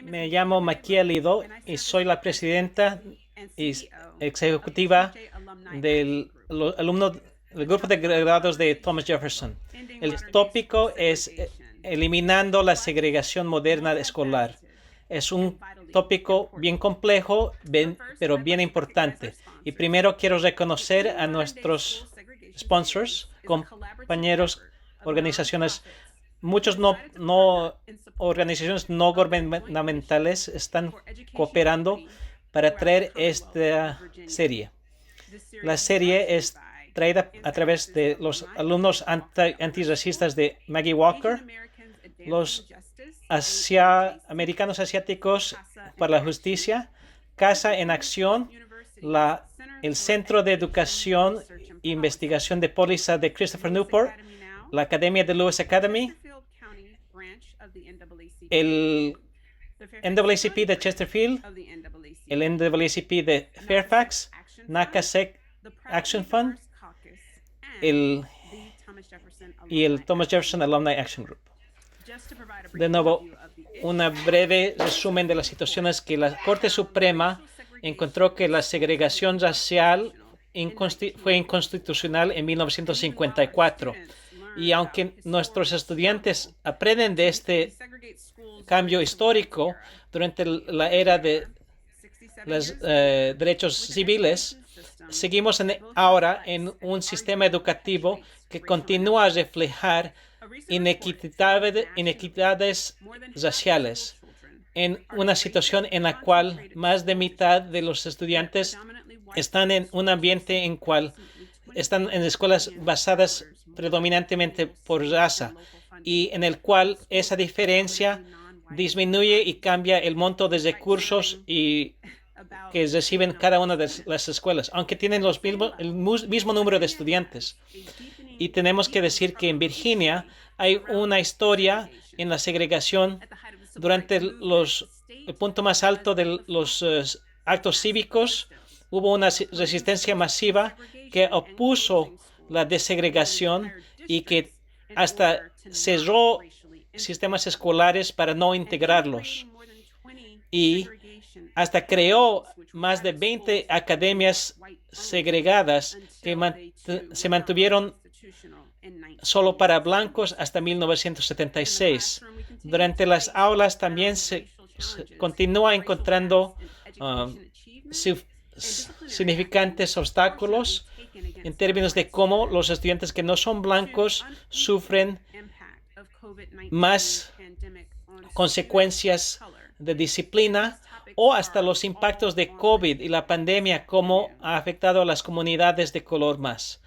Me llamo Maquia Lido y soy la presidenta y ejecutiva del alumno del grupo de graduados de Thomas Jefferson. El tópico es eliminando la segregación moderna escolar. Es un tópico bien complejo, pero bien importante. Y primero quiero reconocer a nuestros sponsors, compañeros, organizaciones. Muchos organizaciones no gubernamentales están cooperando para traer esta serie. La serie es traída a través de los alumnos antirracistas de Maggie Walker, los americanos asiáticos para la justicia, Casa en Acción, el Centro de Educación e Investigación de Póliza de Christopher Newport, la Academia de Lewis Academy, el NAACP de Chesterfield, el NAACP de Fairfax, NACASEC Action Fund y el Thomas Jefferson Alumni Action Group. De nuevo, un breve resumen de las situaciones que la Corte Suprema encontró que la segregación racial fue inconstitucional en 1954. Y aunque nuestros estudiantes aprenden de este cambio histórico durante la era de los derechos civiles, seguimos ahora en un sistema educativo que continúa a reflejar inequidades raciales, en una situación en la cual más de mitad de los estudiantes están en un ambiente en cual están en escuelas basadas predominantemente por raza y en el cual esa diferencia disminuye y cambia el monto de recursos que reciben cada una de las escuelas, aunque tienen el mismo número de estudiantes. Y tenemos que decir que en Virginia hay una historia en la segregación durante el punto más alto de los actos cívicos. Hubo una resistencia masiva que opuso la desegregación y que hasta cerró sistemas escolares para no integrarlos. Y hasta creó más de 20 academias segregadas que se mantuvieron solo para blancos hasta 1976. Durante las aulas también se continúa encontrando significantes obstáculos en términos de cómo los estudiantes que no son blancos sufren más consecuencias de disciplina o hasta los impactos de COVID y la pandemia, cómo ha afectado a las comunidades de color más.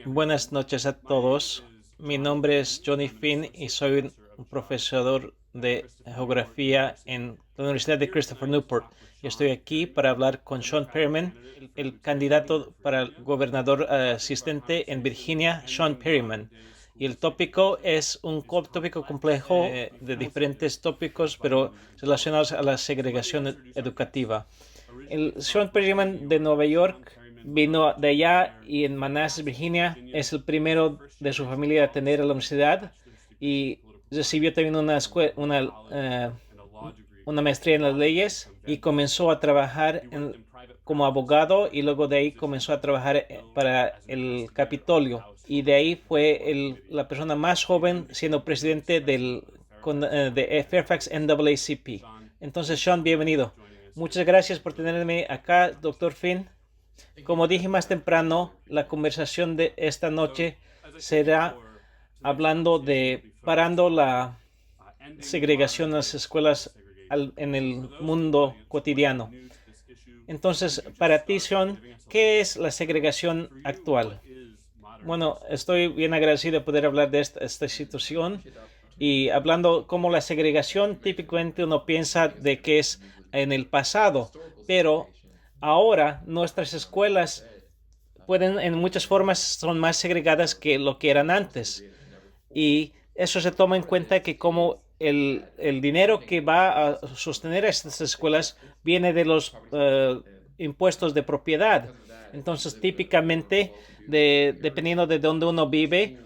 Buenas noches a todos. Mi nombre es Johnny Finn y soy un profesor de geografía en la Universidad de Christopher Newport. Yo estoy aquí para hablar con Sean Perryman, el candidato para el gobernador asistente en Virginia, Sean Perryman. Y el tópico es un tópico complejo de diferentes tópicos, pero relacionados a la segregación educativa. El Sean Perryman de Nueva York vino de allá y en Manassas, Virginia. Es el primero de su familia a tener la universidad y recibió también una maestría en las leyes y comenzó a trabajar como abogado y luego de ahí comenzó a trabajar para el Capitolio. Y de ahí fue la persona más joven siendo presidente de Fairfax NAACP. Entonces, Sean, bienvenido. Muchas gracias por tenerme acá, Dr. Finn. Como dije más temprano, la conversación de esta noche será hablando de parando la segregación en las escuelas en el mundo cotidiano. Entonces, para ti, Sean, ¿qué es la segregación actual? Bueno, estoy bien agradecido de poder hablar de esta situación y hablando como la segregación, típicamente uno piensa de que es en el pasado, pero ahora nuestras escuelas en muchas formas son más segregadas que lo que eran antes. Y eso se toma en cuenta que como el dinero que va a sostener a estas escuelas viene de los impuestos de propiedad. Entonces, típicamente, dependiendo de dónde uno vive,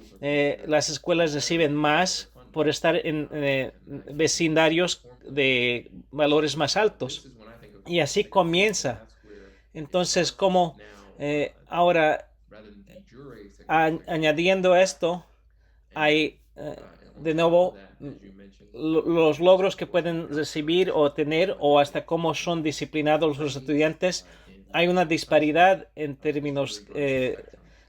las escuelas reciben más por estar en vecindarios de valores más altos. Y así comienza. Entonces, como ahora, añadiendo esto, hay de nuevo los logros que pueden recibir o tener o hasta cómo son disciplinados los estudiantes. Hay una disparidad en términos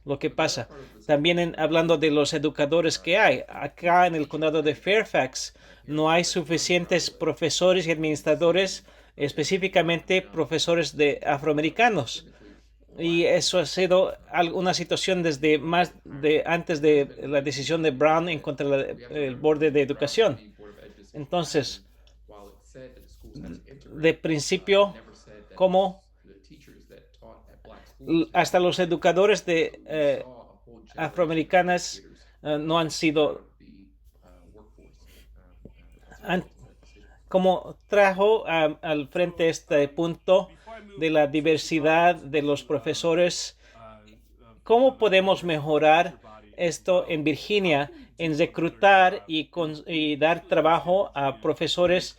lo que pasa. También hablando de los educadores que hay. Acá en el condado de Fairfax no hay suficientes profesores y administradores, específicamente profesores de afroamericanos. Y eso ha sido una situación desde más de antes de la decisión de Brown en contra del borde de educación. Entonces, de principio, como hasta los educadores de afroamericanas no han sido como trajo al frente este punto de la diversidad de los profesores. ¿Cómo podemos mejorar esto en Virginia en reclutar y dar trabajo a profesores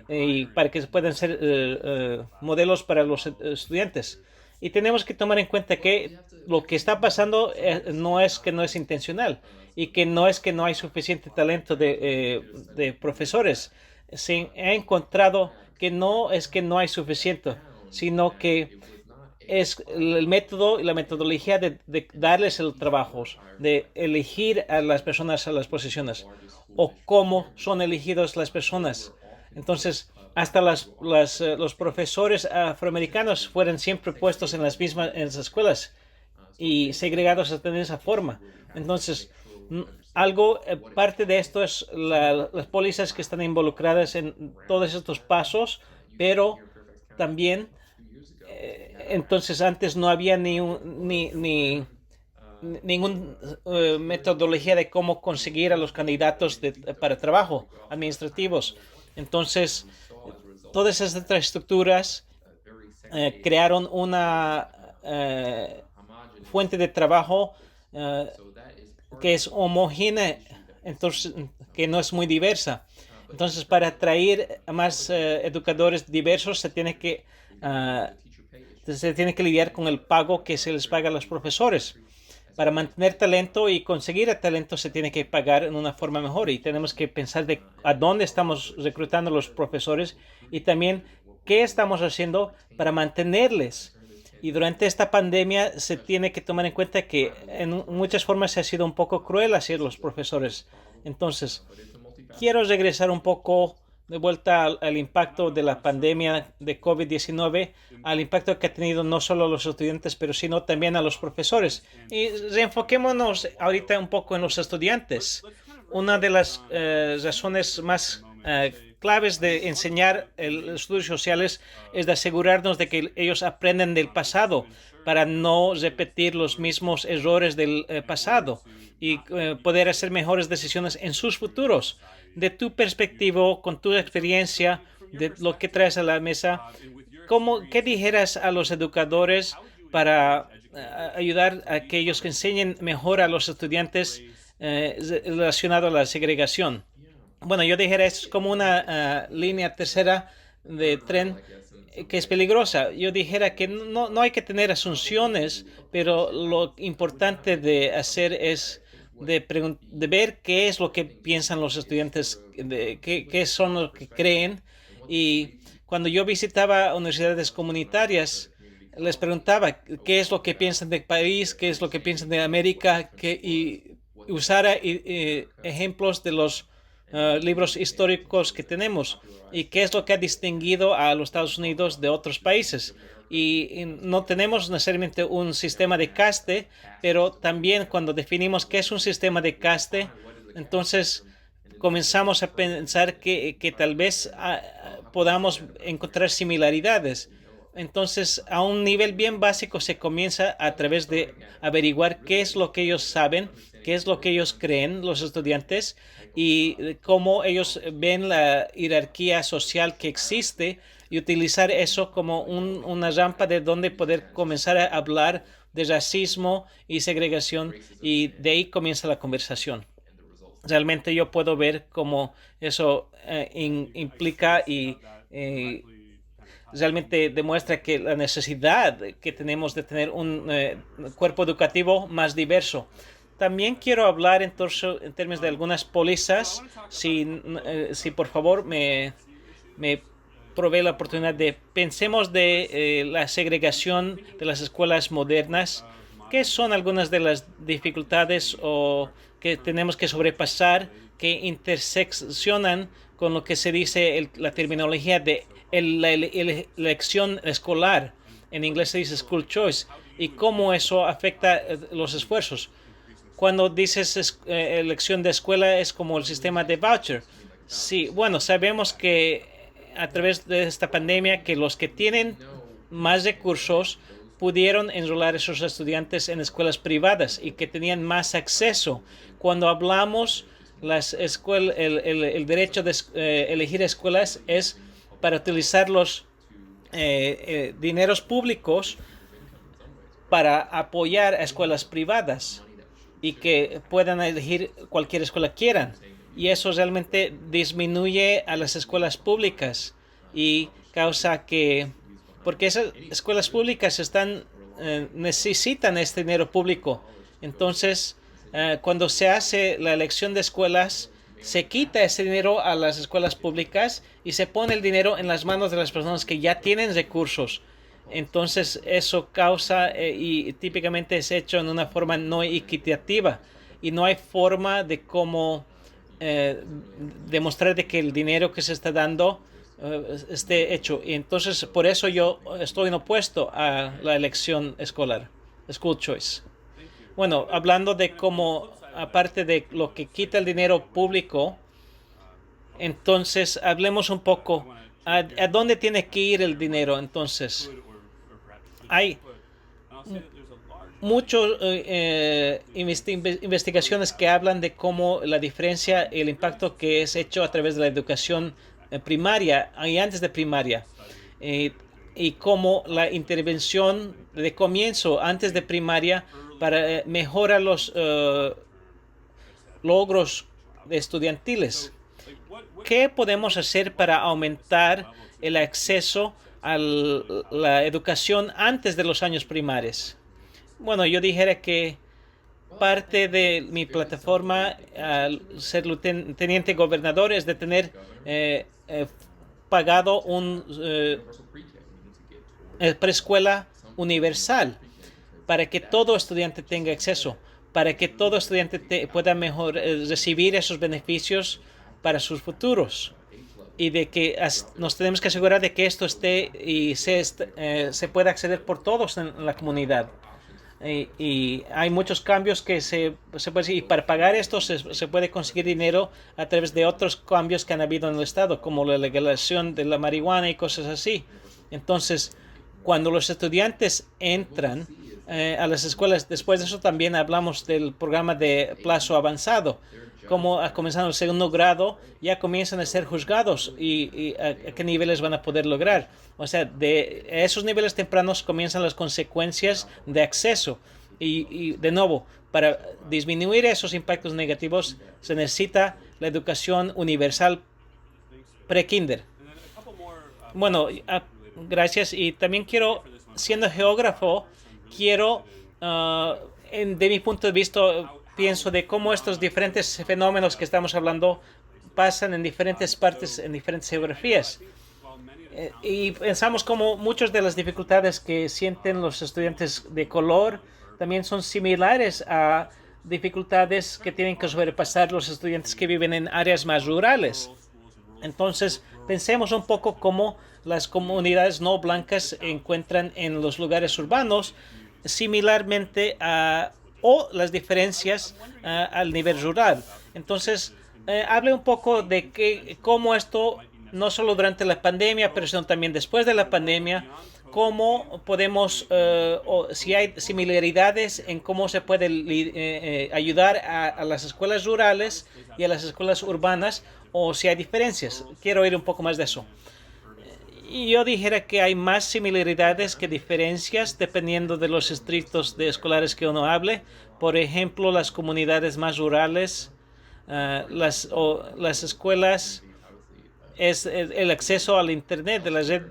y para que puedan ser modelos para los estudiantes? Y tenemos que tomar en cuenta que lo que está pasando no es que no es intencional y que no es que no hay suficiente talento de profesores. Se ha encontrado que no es que no hay suficiente, sino que es el método y la metodología de darles el trabajo, de elegir a las personas a las posiciones o cómo son elegidos las personas. Entonces, hasta los profesores afroamericanos fueron siempre puestos en las escuelas y segregados de esa forma. Entonces, parte de esto es las pólizas que están involucradas en todos estos pasos, pero también entonces antes no había ninguna metodología de cómo conseguir a los candidatos para trabajo administrativos. Entonces, todas esas estructuras crearon una fuente de trabajo que es homogénea, entonces que no es muy diversa. Entonces, para atraer a más educadores diversos, se tiene que lidiar con el pago que se les paga a los profesores. Para mantener talento y conseguir el talento se tiene que pagar en una forma mejor y tenemos que pensar de a dónde estamos reclutando a los profesores y también qué estamos haciendo para mantenerles. Y durante esta pandemia se tiene que tomar en cuenta que en muchas formas se ha sido un poco cruel hacia los profesores. Entonces, quiero regresar un poco de vuelta al impacto de la pandemia de COVID-19, al impacto que ha tenido no solo a los estudiantes, pero sino también a los profesores. Y reenfoquémonos ahorita un poco en los estudiantes. Una de las razones más claves de enseñar los estudios sociales es de asegurarnos de que ellos aprenden del pasado para no repetir los mismos errores del pasado y poder hacer mejores decisiones en sus futuros. De tu perspectiva, con tu experiencia, de lo que traes a la mesa, ¿qué dijeras a los educadores para ayudar a que ellos enseñen mejor a los estudiantes relacionado a la segregación? Bueno, yo dijera, es como una línea tercera de tren que es peligrosa. Yo dijera que no hay que tener asunciones, pero lo importante de hacer es de ver qué es lo que piensan los estudiantes, qué son lo que creen. Y cuando yo visitaba universidades comunitarias, les preguntaba qué es lo que piensan del país, qué es lo que piensan de América, y usara ejemplos de los libros históricos que tenemos y qué es lo que ha distinguido a los Estados Unidos de otros países. Y no tenemos necesariamente un sistema de caste, pero también cuando definimos qué es un sistema de caste, entonces comenzamos a pensar que tal vez podamos encontrar similaridades. Entonces, a un nivel bien básico se comienza a través de averiguar qué es lo que ellos saben, qué es lo que ellos creen, los estudiantes, y cómo ellos ven la jerarquía social que existe y utilizar eso como una rampa de donde poder comenzar a hablar de racismo y segregación y de ahí comienza la conversación. realmente yo puedo ver cómo eso implica y realmente demuestra que la necesidad que tenemos de tener un cuerpo educativo más diverso. También quiero hablar entonces en términos de algunas pólizas, si por favor me provee la oportunidad de pensemos de la segregación de las escuelas modernas. ¿Qué son algunas de las dificultades o que tenemos que sobrepasar que interseccionan con lo que se dice la terminología de la elección escolar? En inglés se dice school choice. ¿Y cómo eso afecta los esfuerzos? Cuando dices elección de escuela es como el sistema de voucher. Sí, bueno, sabemos que a través de esta pandemia que los que tienen más recursos pudieron enrolar a esos estudiantes en escuelas privadas y que tenían más acceso. Cuando hablamos el derecho de elegir escuelas es para utilizar los dineros públicos para apoyar a escuelas privadas y que puedan elegir cualquier escuela quieran. Y eso realmente disminuye a las escuelas públicas y causa que, porque esas escuelas públicas necesitan este dinero público. Entonces, cuando se hace la elección de escuelas, se quita ese dinero a las escuelas públicas y se pone el dinero en las manos de las personas que ya tienen recursos. Entonces eso causa y típicamente es hecho en una forma no equitativa y no hay forma de cómo demostrar de que el dinero que se está dando esté hecho. Y entonces por eso yo estoy opuesto a la elección escolar, school choice. Bueno, hablando de cómo, aparte de lo que quita el dinero público, entonces hablemos un poco a dónde tiene que ir el dinero. Entonces, hay muchas investigaciones que hablan de cómo la diferencia, el impacto que es hecho a través de la educación primaria y antes de primaria, y cómo la intervención de comienzo antes de primaria para mejorar los logros estudiantiles. ¿Qué podemos hacer para aumentar el acceso a la educación antes de los años primarios? Bueno, yo dijera que parte de mi plataforma al ser teniente gobernador es de tener pagado un preescuela universal para que todo estudiante tenga acceso, para que todo estudiante pueda mejor recibir esos beneficios para sus futuros y de que nos tenemos que asegurar de que esto esté y se pueda acceder por todos en la comunidad. Y hay muchos cambios que se puede decir, y para pagar esto se puede conseguir dinero a través de otros cambios que han habido en el estado, como la legalización de la marihuana y cosas así. Entonces, cuando los estudiantes entran a las escuelas, después de eso también hablamos del programa de plazo avanzado, como comenzando el segundo grado ya comienzan a ser juzgados y a qué niveles van a poder lograr. O sea, de esos niveles tempranos comienzan las consecuencias de acceso. Y de nuevo, para disminuir esos impactos negativos se necesita la educación universal pre-kinder. Bueno, gracias. Y también quiero, siendo geógrafo, quiero, de mi punto de vista, pienso de cómo estos diferentes fenómenos que estamos hablando pasan en diferentes partes, en diferentes geografías. Y pensamos como muchas de las dificultades que sienten los estudiantes de color también son similares a dificultades que tienen que sobrepasar los estudiantes que viven en áreas más rurales. Entonces, pensemos un poco cómo las comunidades no blancas encuentran en los lugares urbanos similarmente o las diferencias al nivel rural. Entonces, hable un poco de cómo esto, no solo durante la pandemia, pero sino también después de la pandemia, cómo podemos, o si hay similaridades en cómo se puede ayudar a las escuelas rurales y a las escuelas urbanas, o si hay diferencias. Quiero oír un poco más de eso. Y yo dijera que hay más similaridades que diferencias dependiendo de los distritos de escolares que uno hable. Por ejemplo, las comunidades más rurales las escuelas es el acceso al Internet, de la red,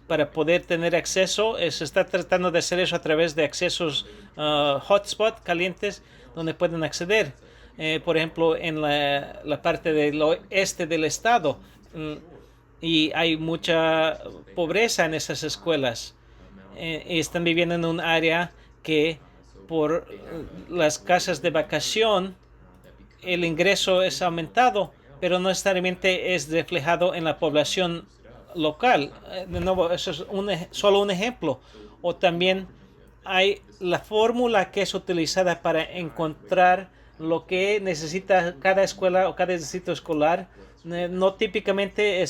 para poder tener acceso. Se está tratando de hacer eso a través de accesos hotspot, calientes, donde pueden acceder. Por ejemplo, en la parte del oeste del estado. Y hay mucha pobreza en esas escuelas. Y están viviendo en un área que por las casas de vacación el ingreso es aumentado, pero no necesariamente es reflejado en la población local. De nuevo, eso es solo un ejemplo. O también hay la fórmula que es utilizada para encontrar lo que necesita cada escuela o cada distrito escolar. No típicamente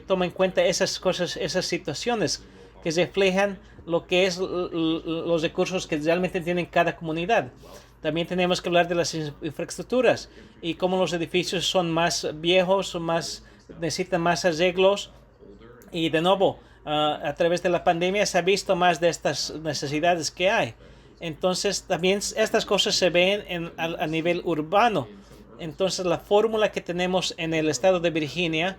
toma en cuenta esas cosas, esas situaciones que reflejan lo que es los recursos que realmente tiene cada comunidad. También tenemos que hablar de las infraestructuras y cómo los edificios son más viejos, necesitan más arreglos. Y de nuevo, a través de la pandemia se ha visto más de estas necesidades que hay. Entonces, también estas cosas se ven a nivel urbano. Entonces, la fórmula que tenemos en el estado de Virginia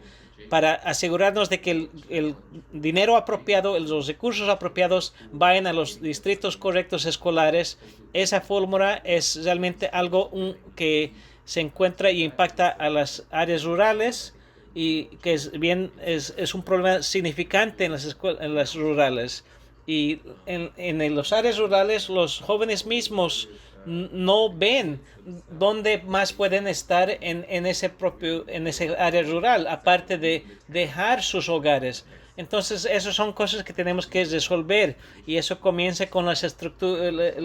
para asegurarnos de que el dinero apropiado, los recursos apropiados vayan a los distritos correctos escolares, esa fórmula es realmente algo que se encuentra y impacta a las áreas rurales y que es un problema significante en las rurales. Y en las áreas rurales los jóvenes mismos no ven dónde más pueden estar en ese área rural, aparte de dejar sus hogares. Entonces, esas son cosas que tenemos que resolver y eso comienza con la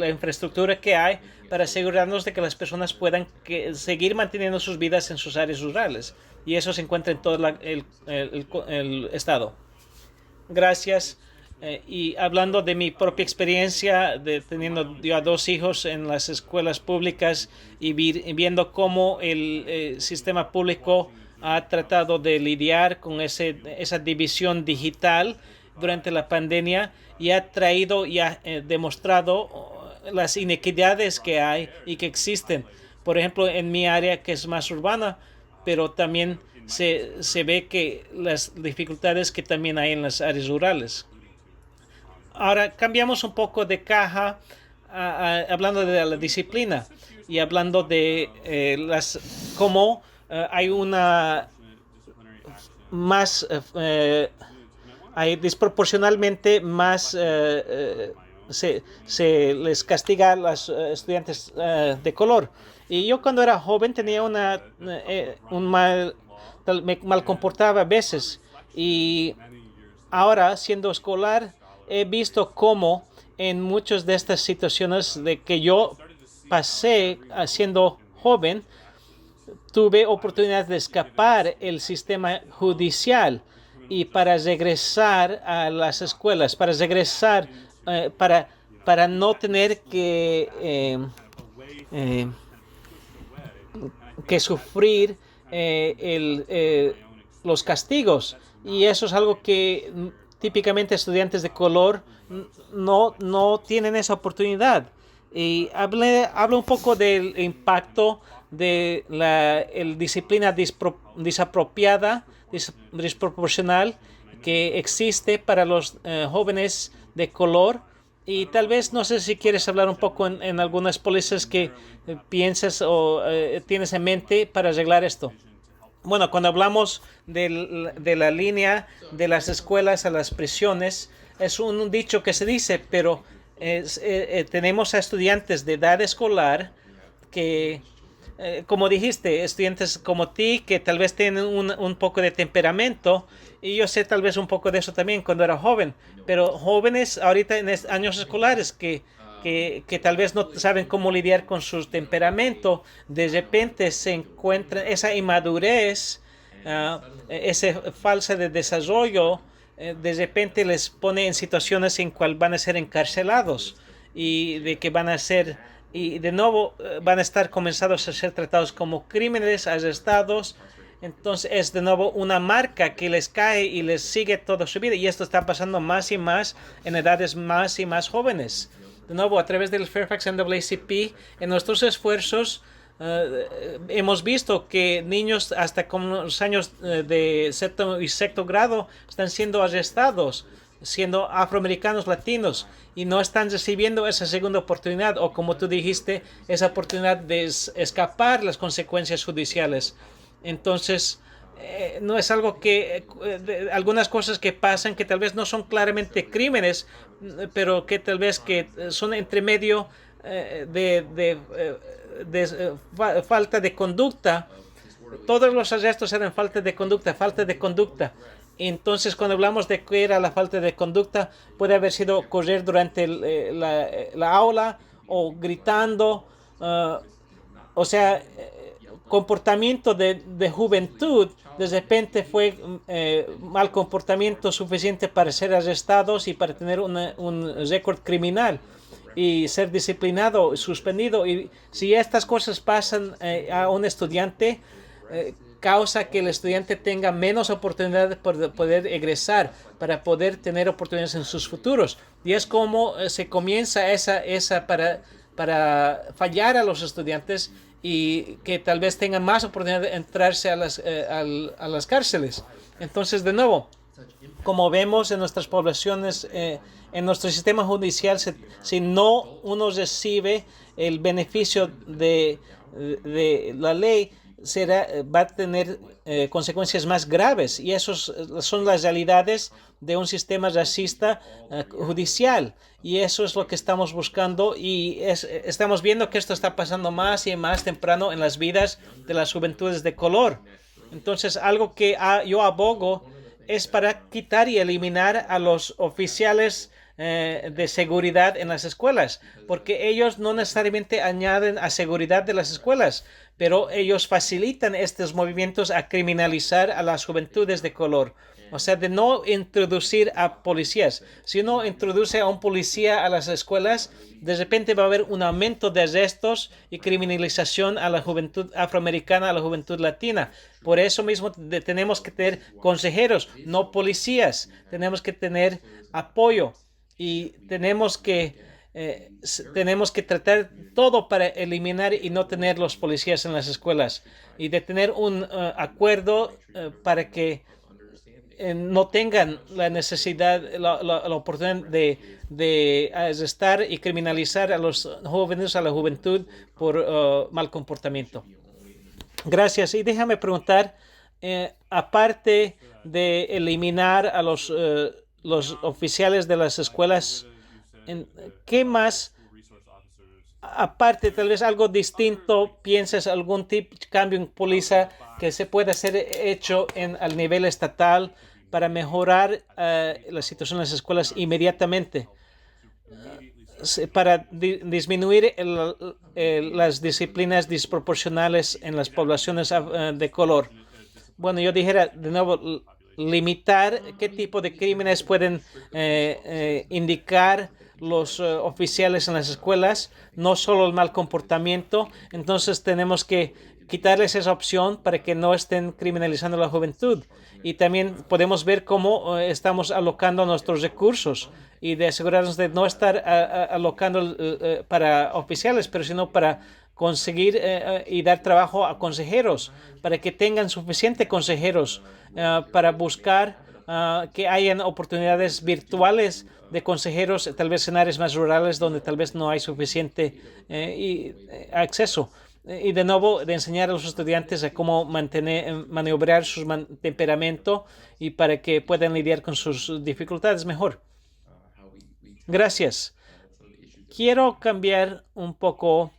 infraestructura que hay para asegurarnos de que las personas puedan seguir manteniendo sus vidas en sus áreas rurales. Y eso se encuentra en todo el estado. Gracias. Y hablando de mi propia experiencia, teniendo yo a 2 hijos en las escuelas públicas y viendo cómo el sistema público ha tratado de lidiar con esa división digital durante la pandemia y ha traído y ha demostrado las inequidades que hay y que existen. Por ejemplo, en mi área, que es más urbana, pero también se ve que las dificultades que también hay en las áreas rurales. Ahora cambiamos un poco de caja, hablando de la disciplina y hablando de cómo hay hay desproporcionalmente más, se les castiga a los estudiantes de color. Y yo cuando era joven tenía me mal comportaba a veces. Y ahora, siendo escolar, he visto cómo en muchas de estas situaciones de que yo pasé siendo joven, tuve oportunidad de escapar el sistema judicial y para regresar a las escuelas, para regresar, para no tener que sufrir los castigos. Y eso es algo que típicamente estudiantes de color no tienen esa oportunidad. Y hablo un poco del impacto de la disciplina desapropiada, desproporcional que existe para los jóvenes de color. Y tal vez, no sé si quieres hablar un poco en algunas pólizas que piensas o tienes en mente para arreglar esto. Bueno, cuando hablamos de la línea de las escuelas a las prisiones, es un dicho que se dice, pero tenemos a estudiantes de edad escolar que, como dijiste, estudiantes como ti que tal vez tienen un poco de temperamento, y yo sé tal vez un poco de eso también cuando era joven, pero jóvenes ahorita en años escolares que tal vez no saben cómo lidiar con su temperamento, de repente se encuentran esa inmadurez, esa falsa de desarrollo, de repente les pone en situaciones en cuales van a ser encarcelados y de que van a ser, y de nuevo van a estar comenzados a ser tratados como criminales, arrestados. Entonces es de nuevo una marca que les cae y les sigue toda su vida. Y esto está pasando más y más en edades más y más jóvenes. De nuevo, a través del Fairfax NAACP, en nuestros esfuerzos hemos visto que niños hasta con los años de sexto y sexto grado están siendo arrestados, siendo afroamericanos latinos, y no están recibiendo esa segunda oportunidad, o como tú dijiste, esa oportunidad de escapar las consecuencias judiciales. Entonces, no es algo que, algunas cosas que pasan que tal vez no son claramente crímenes, pero que tal vez que son entre medio falta de conducta. Todos los arrestos eran falta de conducta, falta de conducta. Entonces, cuando hablamos de que era la falta de conducta, puede haber sido correr durante la aula o gritando, o sea, comportamiento de juventud. De repente fue mal comportamiento suficiente para ser arrestados y para tener un récord criminal y ser disciplinado, suspendido. Y si estas cosas pasan a un estudiante, causa que el estudiante tenga menos oportunidades para poder egresar, para poder tener oportunidades en sus futuros. Y es como se comienza para fallar a los estudiantes y que tal vez tengan más oportunidad de entrarse a las cárceles. Entonces, de nuevo, como vemos en nuestras poblaciones, en nuestro sistema judicial, si no uno recibe el beneficio de la ley, va a tener consecuencias más graves, y esas son las realidades de un sistema racista judicial, y eso es lo que estamos buscando, y estamos viendo que esto está pasando más y más temprano en las vidas de las juventudes de color. Entonces, algo que yo abogo es para quitar y eliminar a los oficiales de seguridad en las escuelas, porque ellos no necesariamente añaden a seguridad de las escuelas, pero ellos facilitan estos movimientos a criminalizar a las juventudes de color. O sea, de no introducir a policías. Si uno introduce a un policía a las escuelas, de repente va a haber un aumento de arrestos y criminalización a la juventud afroamericana, a la juventud latina. Por eso mismo tenemos que tener consejeros, no policías. Tenemos que tener apoyo y tenemos que tratar todo para eliminar y no tener los policías en las escuelas, y de tener un acuerdo para que no tengan la necesidad, la oportunidad de arrestar y criminalizar a los jóvenes, a la juventud por mal comportamiento. Gracias. Y déjame preguntar, aparte de eliminar a los oficiales de las escuelas, ¿qué más? Aparte, tal vez algo distinto, piensas algún tipo de cambio en póliza que se pueda hacer hecho al nivel estatal para mejorar la situación en las escuelas inmediatamente, para disminuir las disciplinas disproporcionales en las poblaciones de color. Bueno, yo dijera de nuevo, limitar qué tipo de crímenes pueden indicar los oficiales en las escuelas, no solo el mal comportamiento. Entonces tenemos que quitarles esa opción para que no estén criminalizando a la juventud. Y también podemos ver cómo estamos alocando nuestros recursos y de asegurarnos de no estar alocando para oficiales, pero sino para conseguir y dar trabajo a consejeros, para que tengan suficientes consejeros para buscar que hayan oportunidades virtuales de consejeros, tal vez en áreas más rurales donde tal vez no hay suficiente acceso. Y de nuevo, de enseñar a los estudiantes a cómo maniobrar su temperamento y para que puedan lidiar con sus dificultades mejor. Gracias. Quiero cambiar un poco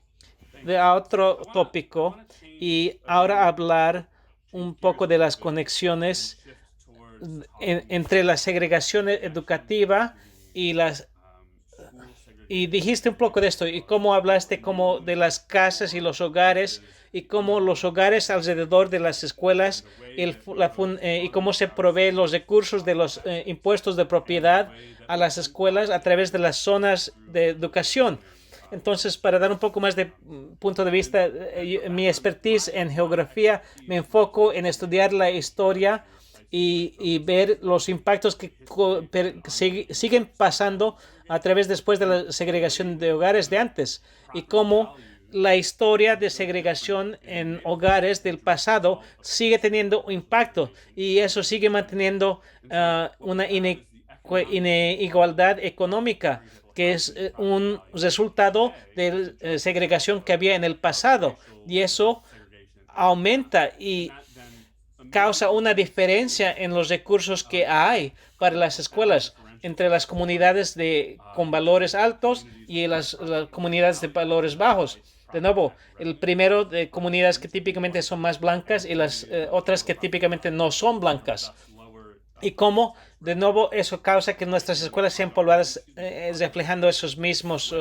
a otro tópico y ahora hablar un poco de las conexiones entre la segregación educativa y dijiste un poco de esto, y cómo hablaste como de las casas y los hogares, y cómo los hogares alrededor de las escuelas y cómo se provee los recursos de los impuestos de propiedad a las escuelas a través de las zonas de educación. Entonces, para dar un poco más de punto de vista, mi expertise en geografía, me enfoco en estudiar la historia y ver los impactos que siguen pasando a través después de la segregación de hogares de antes, y cómo la historia de segregación en hogares del pasado sigue teniendo impacto y eso sigue manteniendo una inigualdad económica, que es un resultado de segregación que había en el pasado. Y eso aumenta y causa una diferencia en los recursos que hay para las escuelas entre las comunidades con valores altos y las comunidades de valores bajos. De nuevo, el primero de comunidades que típicamente son más blancas y las otras que típicamente no son blancas. Y cómo, de nuevo, eso causa que nuestras escuelas sean pobladas reflejando esos mismos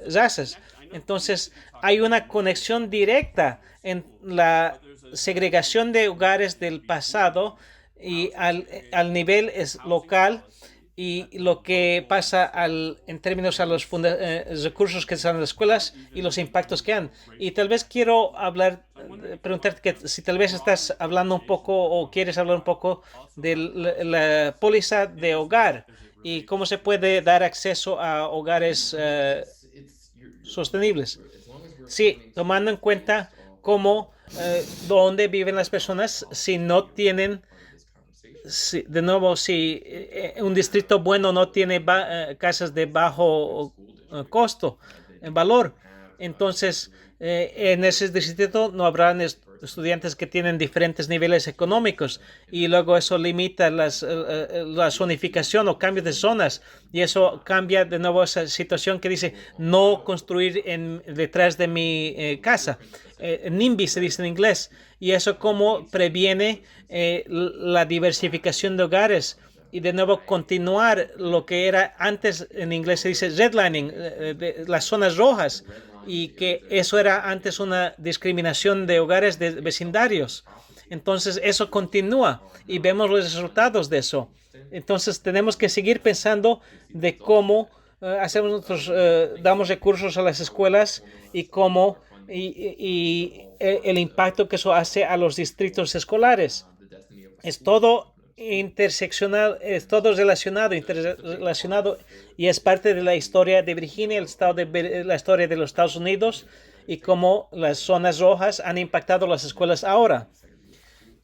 razas. Entonces, hay una conexión directa en la segregación de hogares del pasado y al nivel local y lo que pasa en términos a los recursos que están en las escuelas y los impactos que han. Y tal vez quiero preguntarte que si tal vez estás hablando un poco o quieres hablar un poco de la póliza de hogar y cómo se puede dar acceso a hogares sostenibles. Sí, tomando en cuenta cómo, dónde viven las personas si no tienen, de nuevo, si un distrito bueno no tiene casas de bajo costo, en valor, entonces en ese distrito no habrán estudiantes que tienen diferentes niveles económicos y luego eso limita la zonificación o cambio de zonas y eso cambia de nuevo esa situación que dice no construir detrás de mi casa. NIMBY se dice en inglés y eso como previene la diversificación de hogares y de nuevo continuar lo que era antes en inglés se dice redlining, las zonas rojas y que eso era antes una discriminación de hogares de vecindarios. Entonces eso continúa y vemos los resultados de eso. Entonces tenemos que seguir pensando de cómo damos recursos a las escuelas y cómo y el impacto que eso hace a los distritos escolares. Es todo interseccional, es todo interrelacionado y es parte de la historia de Virginia, la historia de los Estados Unidos y cómo las zonas rojas han impactado las escuelas ahora.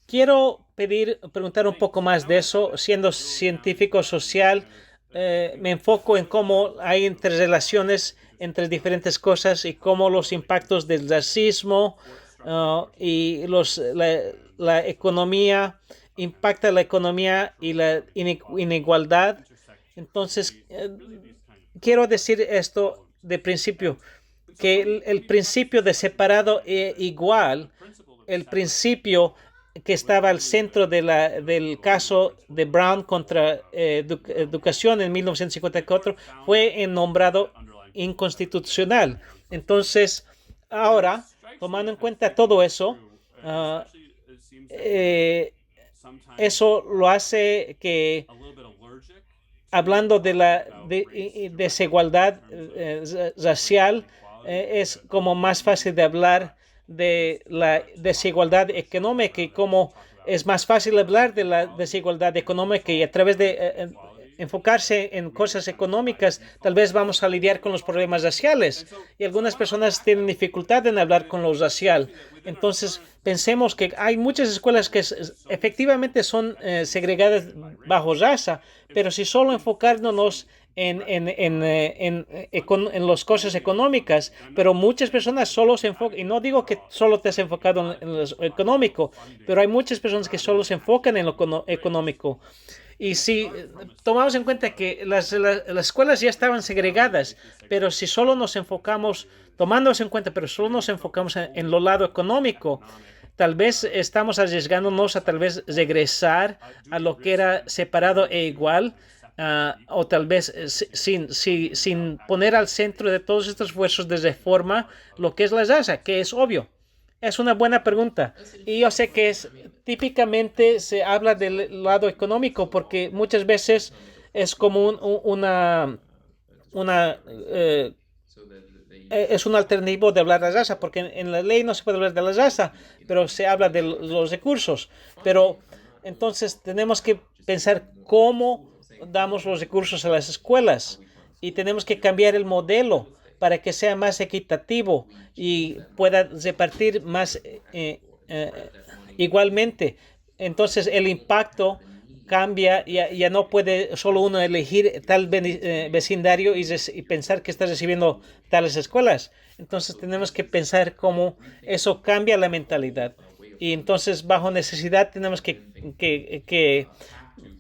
Quiero preguntar un poco más de eso. Siendo científico social, me enfoco en cómo hay interrelaciones entre diferentes cosas y cómo los impactos del racismo y la economía impacta la economía y la inigualdad. Entonces, quiero decir esto de principio, que el principio de separado e igual, el principio que estaba al centro del caso de Brown contra educación en 1954, fue nombrado inconstitucional. Entonces, ahora, tomando en cuenta todo eso, eso lo hace que, hablando de la desigualdad racial, es como más fácil de hablar de la desigualdad económica y cómo es más fácil hablar de la desigualdad económica y a través de enfocarse en cosas económicas, tal vez vamos a lidiar con los problemas raciales y algunas personas tienen dificultad en hablar con lo racial. Entonces, pensemos que hay muchas escuelas que efectivamente son segregadas bajo raza, pero si solo enfocáramos en las cosas económicas, pero muchas personas solo se enfocan, y no digo que solo te has enfocado en lo económico, pero hay muchas personas que solo se enfocan en lo económico. Y si tomamos en cuenta que las escuelas ya estaban segregadas, pero si solo nos enfocamos, tomándonos en cuenta, pero solo nos enfocamos en lo lado económico, tal vez estamos arriesgándonos a tal vez regresar a lo que era separado e igual, o tal vez sin poner al centro de todos estos esfuerzos de reforma lo que es la raza, que es obvio. Es una buena pregunta. Y yo sé que típicamente se habla del lado económico porque muchas veces es como es un alternativo de hablar de la raza, porque en la ley no se puede hablar de la raza, pero se habla de los recursos. Pero entonces tenemos que pensar cómo damos los recursos a las escuelas y tenemos que cambiar el modelo para que sea más equitativo y pueda repartir más igualmente. Entonces el impacto cambia, ya no puede solo uno elegir tal vecindario y pensar que está recibiendo tales escuelas. Entonces tenemos que pensar cómo eso cambia la mentalidad. Y entonces bajo necesidad tenemos que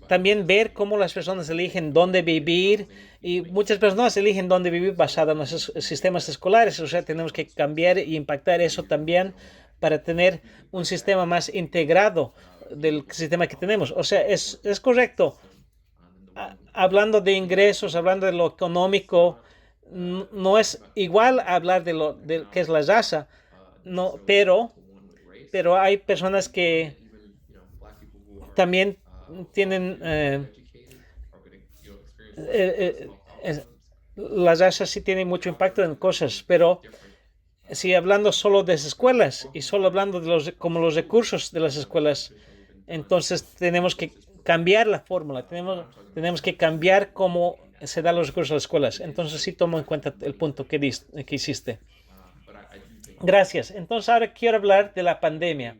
también ver cómo las personas eligen dónde vivir, y muchas personas eligen dónde vivir basado en los sistemas escolares. O sea, tenemos que cambiar y impactar eso también para tener un sistema más integrado del sistema que tenemos. O sea, es correcto. Hablando de ingresos, hablando de lo económico, no es igual hablar de qué es la raza, no, pero hay personas que también tienen eh, eh, las razas sí tienen mucho impacto en cosas, pero si hablando solo de las escuelas y solo hablando de como los recursos de las escuelas, entonces tenemos que cambiar la fórmula, tenemos que cambiar cómo se dan los recursos a las escuelas. Entonces sí tomo en cuenta el punto que hiciste. Gracias. Entonces ahora quiero hablar de la pandemia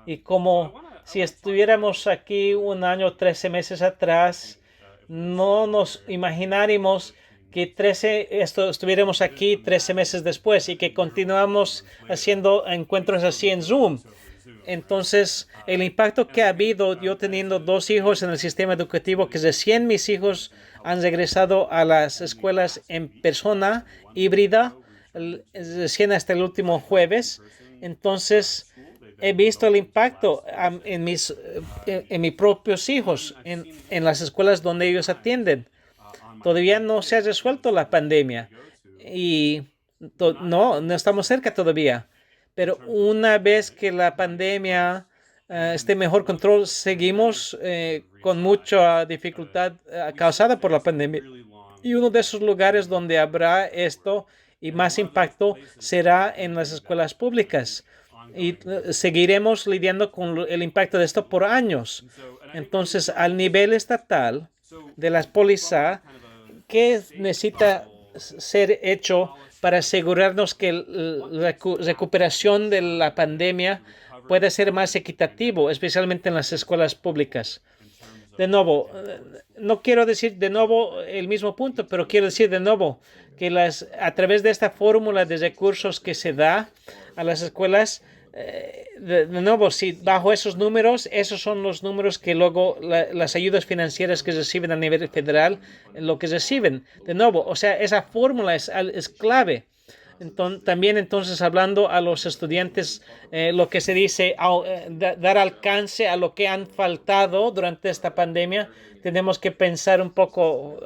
y como si estuviéramos aquí un año, 13 meses atrás, no nos imagináramos que estuviéramos aquí 13 meses después y que continuamos haciendo encuentros así en Zoom. Entonces, el impacto que ha habido, yo teniendo 2 hijos en el sistema educativo, que recién mis hijos han regresado a las escuelas en persona híbrida, recién hasta el último jueves. Entonces, he visto el impacto en mis propios hijos, en las escuelas donde ellos atienden. Todavía no se ha resuelto la pandemia y no estamos cerca todavía. Pero una vez que la pandemia esté en mejor control, seguimos con mucha dificultad causada por la pandemia. Y uno de esos lugares donde habrá esto y más impacto será en las escuelas públicas. Y seguiremos lidiando con el impacto de esto por años. Entonces, al nivel estatal de las pólizas, ¿qué necesita ser hecho para asegurarnos que la recuperación de la pandemia pueda ser más equitativo, especialmente en las escuelas públicas? De nuevo, no quiero decir de nuevo el mismo punto, pero quiero decir de nuevo que a través de esta fórmula de recursos que se da a las escuelas, de nuevo, si bajo esos números, esos son los números que luego las ayudas financieras que reciben a nivel federal, lo que reciben. De nuevo, o sea, esa fórmula es clave. También entonces hablando a los estudiantes, lo que se dice, dar alcance a lo que han faltado durante esta pandemia, tenemos que pensar un poco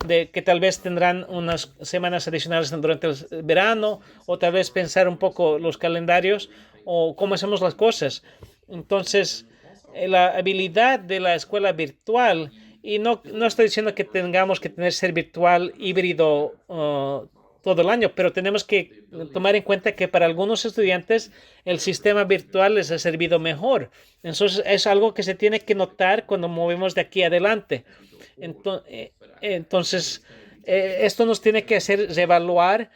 de que tal vez tendrán unas semanas adicionales durante el verano, o tal vez pensar un poco los calendarios o cómo hacemos las cosas. Entonces, la habilidad de la escuela virtual, y no estoy diciendo que tengamos que ser virtual híbrido todo el año, pero tenemos que tomar en cuenta que para algunos estudiantes el sistema virtual les ha servido mejor. Entonces, es algo que se tiene que notar cuando movemos de aquí adelante. Entonces, esto nos tiene que hacer reevaluar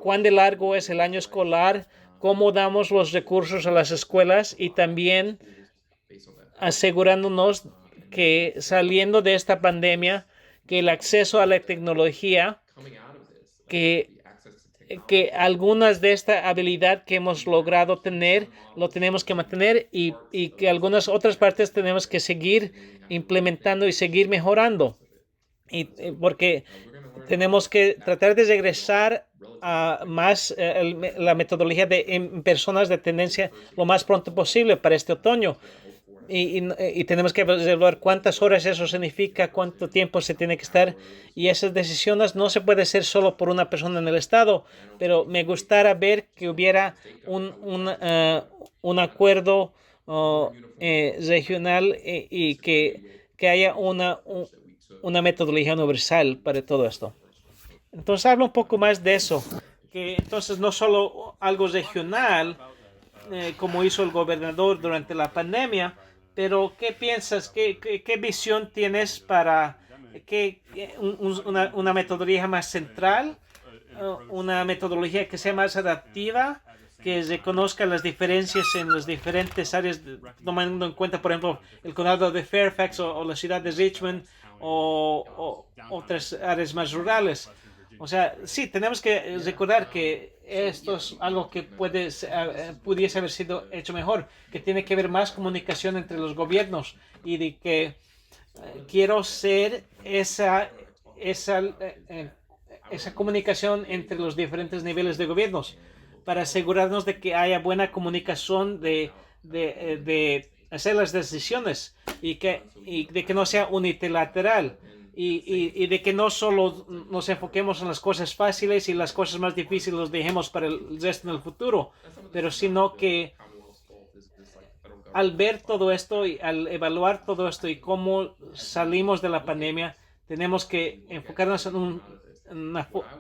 cuán de largo es el año escolar, cómo damos los recursos a las escuelas y también asegurándonos que saliendo de esta pandemia, que el acceso a la tecnología, que algunas de esta habilidad que hemos logrado tener, lo tenemos que mantener y que algunas otras partes tenemos que seguir implementando y seguir mejorando. Porque tenemos que tratar de regresar a más la metodología en personas de tendencia lo más pronto posible para este otoño. Y tenemos que evaluar cuántas horas eso significa, cuánto tiempo se tiene que estar. Y esas decisiones no se puede hacer solo por una persona en el Estado, pero me gustaría ver que hubiera un acuerdo regional y que haya una metodología universal para todo esto. Entonces habla un poco más de eso, que entonces no solo algo regional, como hizo el gobernador durante la pandemia, pero ¿qué piensas? ¿Qué visión tienes para una metodología más central una metodología que sea más adaptiva, que reconozca las diferencias en las diferentes áreas, tomando en cuenta, por ejemplo, el condado de Fairfax o la ciudad de Richmond o otras áreas más rurales. O sea, sí, tenemos que recordar que esto es algo que pudiese haber sido hecho mejor, que tiene que haber más comunicación entre los gobiernos y de que quiero ser esa comunicación entre los diferentes niveles de gobiernos para asegurarnos de que haya buena comunicación de hacer las decisiones y de que no sea unilateral y de que no solo nos enfoquemos en las cosas fáciles y las cosas más difíciles los dejemos para el resto en el futuro, pero sino que al ver todo esto y al evaluar todo esto y cómo salimos de la pandemia, tenemos que enfocarnos en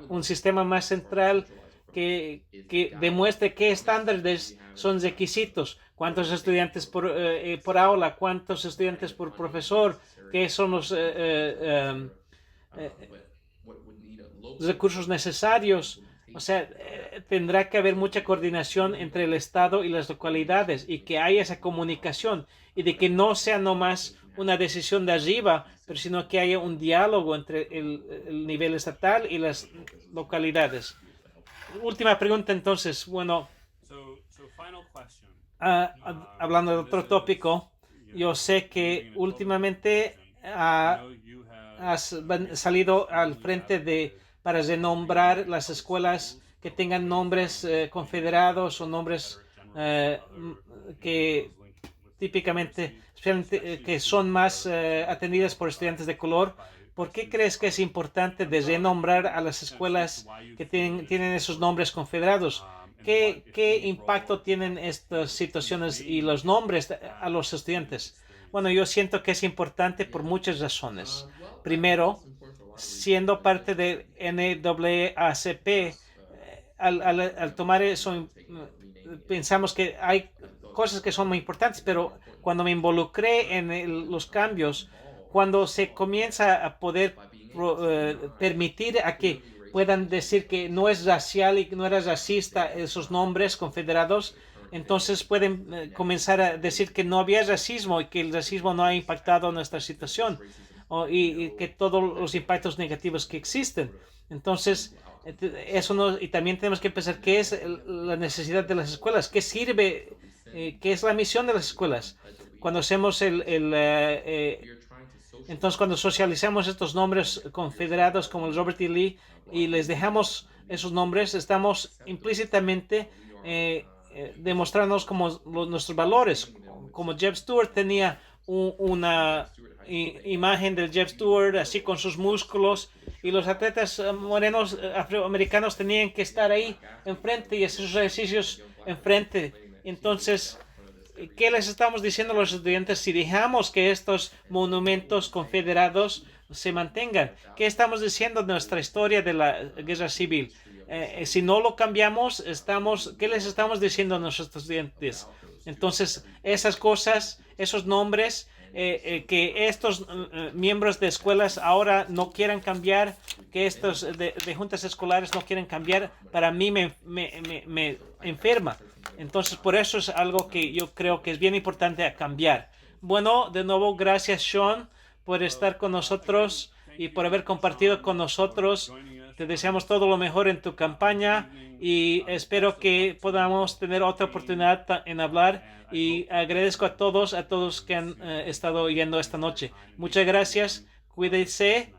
un sistema más central que demuestre qué estándares son requisitos, cuántos estudiantes por aula, cuántos estudiantes por profesor, qué son los recursos necesarios. O sea, tendrá que haber mucha coordinación entre el Estado y las localidades y que haya esa comunicación y de que no sea nomás una decisión de arriba, pero sino que haya un diálogo entre el nivel estatal y las localidades. Última pregunta entonces. Bueno, hablando de otro tópico, yo sé que últimamente has salido al frente para renombrar las escuelas que tengan nombres confederados o nombres que típicamente que son más atendidas por estudiantes de color. ¿Por qué crees que es importante de renombrar a las escuelas que tienen esos nombres confederados? ¿Qué impacto tienen estas situaciones y los nombres a los estudiantes? Bueno, yo siento que es importante por muchas razones. Primero, siendo parte de NAACP, al tomar eso, pensamos que hay cosas que son muy importantes, pero cuando me involucré en los cambios, cuando se comienza a poder permitir a que puedan decir que no es racial y que no era racista esos nombres confederados, entonces pueden comenzar a decir que no había racismo y que el racismo no ha impactado nuestra situación y que todos los impactos negativos que existen. Entonces, eso no, y también tenemos que pensar qué es la necesidad de las escuelas, qué sirve, qué es la misión de las escuelas. Cuando hacemos entonces, cuando socializamos estos nombres confederados como el Robert E. Lee y les dejamos esos nombres, estamos implícitamente demostrándonos como nuestros valores. Como Jeb Stuart tenía una imagen del Jeb Stuart así con sus músculos y los atletas morenos afroamericanos tenían que estar ahí enfrente y hacer sus ejercicios enfrente. Entonces, ¿qué les estamos diciendo a los estudiantes si dejamos que estos monumentos confederados se mantengan? ¿Qué estamos diciendo de nuestra historia de la guerra civil? Si no lo cambiamos, ¿qué les estamos diciendo a nuestros estudiantes? Entonces, esas cosas, esos nombres, que estos miembros de escuelas ahora no quieran cambiar, que estos de juntas escolares no quieren cambiar, para mí me enferma. Entonces, por eso es algo que yo creo que es bien importante cambiar. Bueno, de nuevo, gracias, Sean, por estar con nosotros y por haber compartido con nosotros. Te deseamos todo lo mejor en tu campaña y espero que podamos tener otra oportunidad en hablar. Y agradezco a todos que han estado oyendo esta noche. Muchas gracias. Cuídense